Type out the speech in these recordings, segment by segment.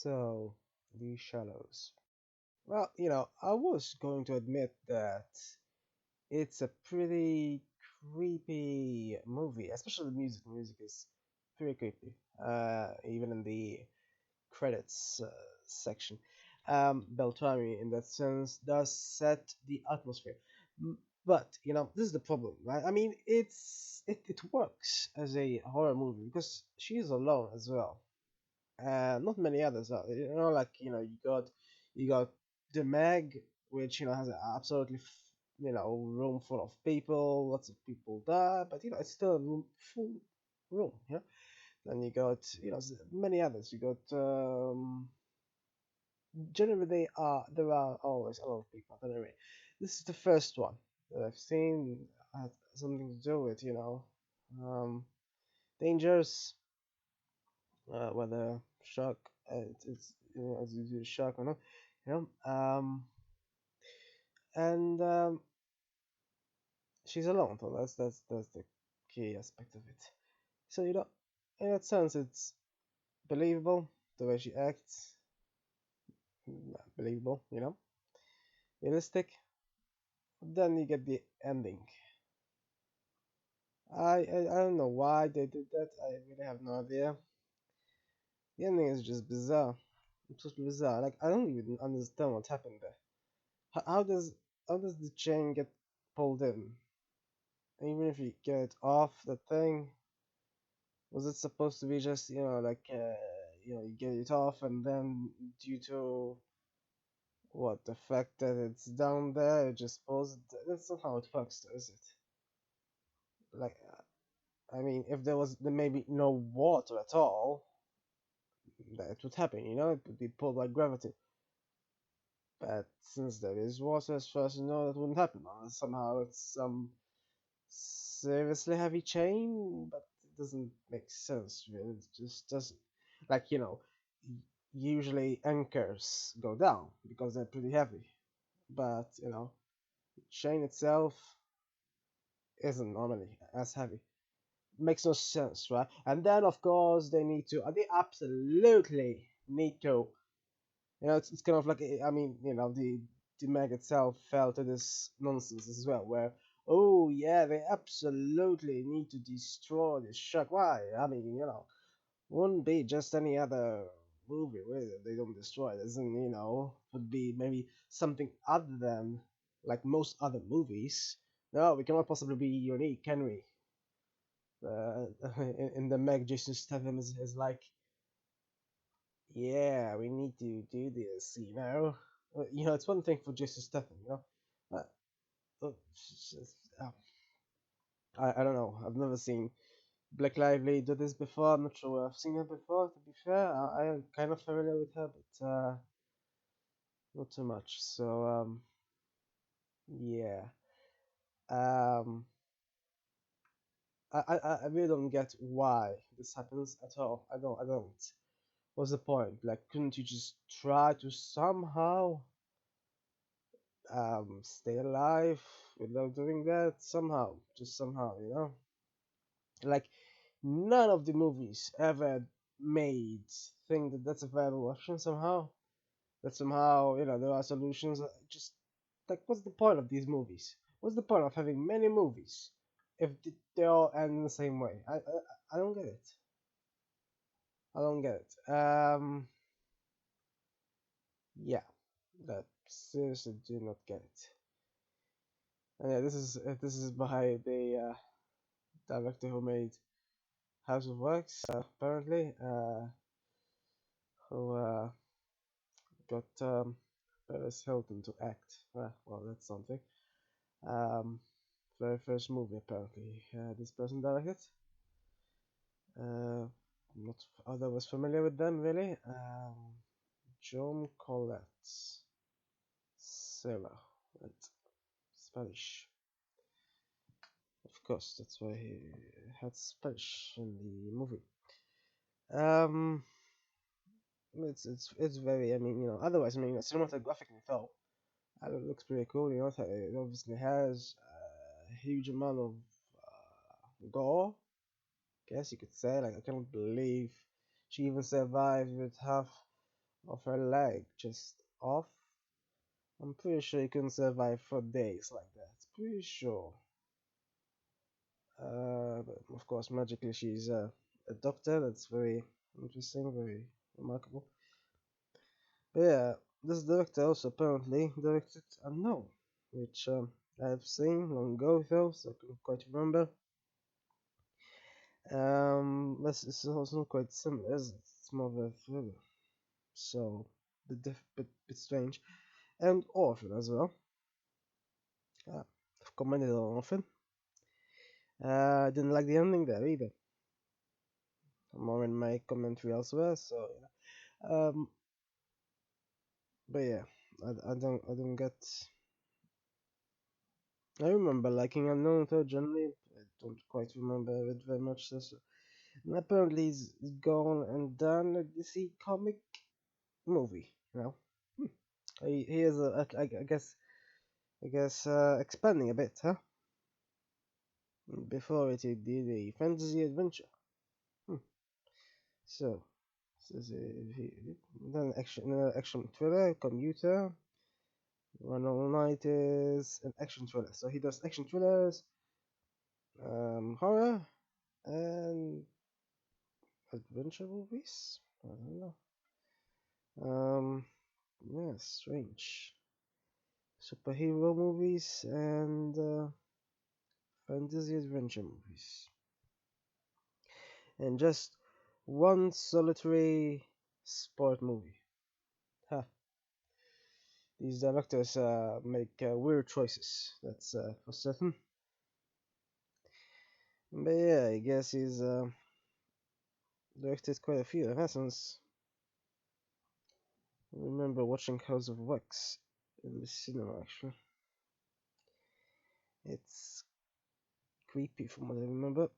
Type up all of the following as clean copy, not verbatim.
So, The Shallows. Well, I was going to admit that it's a pretty creepy movie, especially the music. The music is pretty creepy, even in the credits section. Beltrami, in that sense, does set the atmosphere. But, this is the problem, right? I mean, it works as a horror movie because she is alone as well, not many others are. Like you got the Meg, which has an absolutely room full of people. Lots of people die, but it's still a full room. Then you got many others. You got generally there are always a lot of people. But anyway, this is the first one that I've seen had something to do with um, dangers, whether shock, it's as you do shock or not, you know. And she's alone, so that's the key aspect of it. So in that sense, it's believable the way she acts, believable, realistic. Then you get the ending. I don't know why they did that. I really have no idea. The ending is just bizarre. It's just bizarre. Like I don't even understand what happened there. How does the chain get pulled in? Even if you get off the thing, was it supposed to be just like you get it off and then due to what the fact that it's down there, it just pulls it? That's not how it works, though, is it? Like I mean, if there maybe no water at all, that would happen. It would be pulled by gravity. But since there is water, as far as you know, that wouldn't happen unless somehow it's some seriously heavy chain, but it doesn't make sense really. It just doesn't. Like, usually anchors go down because they're pretty heavy, but chain itself isn't normally as heavy. Makes no sense, right? And then of course they absolutely need to, it's kind of like I mean, the mag itself fell to this nonsense as well, where oh yeah, they absolutely need to destroy this shark. Why? I mean, wouldn't be just any other movie where they don't destroy it. Isn't would be maybe something other than like most other movies. No, we cannot possibly be unique, can we? In the Meg, Jason Statham is like, yeah, we need to do this. It's one thing for Jason Statham. Uh, uh, I don't know. I've never seen Black Lively do this before. I'm not sure I've seen her before. To be fair, I am kind of familiar with her, but not too much. So yeah. Um, I really don't get why this happens at all. I don't. What's the point? Like, couldn't you just try to somehow stay alive without doing that? Somehow, just somehow, Like, none of the movies ever made think that that's a viable option somehow. That somehow, there are solutions. Just like, what's the point of these movies? What's the point of having many movies if they all end in the same way? I don't get it. I don't get it. Yeah, that seriously do not get it. And yeah, this is by the director who made House of Wax, apparently, who got Paris Hilton to act. Well, that's something. Um, very first movie apparently this person directed. I'm not otherwise familiar with them really. John Collette, Sailor, right? Spanish. Of course, that's why he had Spanish in the movie. Um, it's very. I mean, otherwise, I mean, cinematographically though, it looks pretty cool. It obviously has a huge amount of gore. Guess you could say. Like, I cannot believe she even survived with half of her leg just off. I'm pretty sure you couldn't survive for days like that. Pretty sure. But of course, magically she's a doctor. That's very interesting, very remarkable. But yeah, this director also apparently directed Unknown, which I've seen long ago though, so I couldn't quite remember. This is also quite similar, isn't it? It's more of a thriller, so bit strange, and Orphan as well. I've commented on Orphan. I didn't like the ending there either. More in my commentary elsewhere. So yeah. But yeah, I don't get. I remember liking Unknown though generally. I don't quite remember it very much. So. And apparently he's gone and done a DC comic movie. You know, he is I guess expanding a bit, huh? Before it he did a fantasy adventure. Hmm. So, then action thriller, commuter. One All Night is an action thriller. So he does action thrillers, horror, and adventure movies. I don't know. Yeah, strange. Superhero movies and fantasy adventure movies, and just one solitary sport movie. Huh. These directors make weird choices. That's for certain. But yeah, I guess he's directed quite a few. In essence, I remember watching House of Wax in the cinema. Actually, it's creepy from what I remember.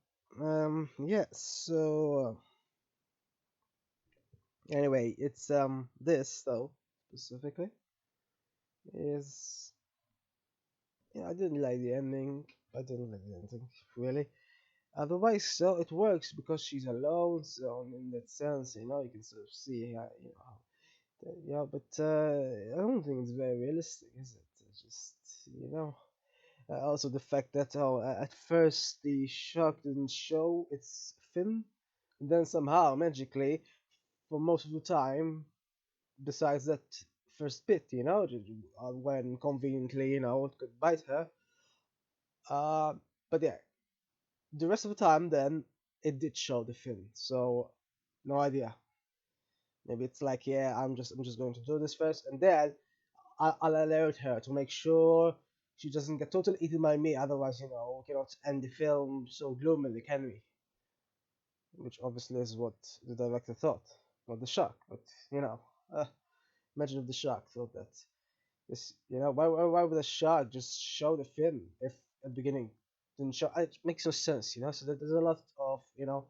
Yeah. So anyway, it's this though specifically is yeah. I didn't like the ending. I didn't like the ending really. Otherwise, so it works because she's alone. So in that sense, you can sort of see how yeah. But I don't think it's very realistic, is it? It's just also the fact that at first the shark didn't show its fin, and then somehow magically, for most of the time, besides that first bit, when conveniently, it could bite her. Uh, but yeah, the rest of the time, then it did show the fin. So no idea. Maybe it's like, yeah, I'm just going to do this first, and then I'll alert her to make sure she doesn't get totally eaten by me. Otherwise, we cannot end the film so gloomily, can we? Which obviously is what the director thought, not the shark. But you know, uh, imagine if the shark thought that. This, why would a shark just show the fin if at the beginning didn't show? It makes no sense. So there's a lot of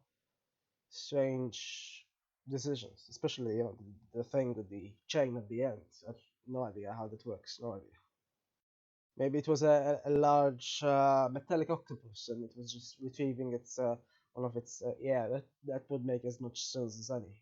strange decisions, especially the thing with the chain at the end. I have no idea how that works. No idea. Maybe it was a large metallic octopus, and it was just retrieving its one of its yeah. That would make as much sense as any.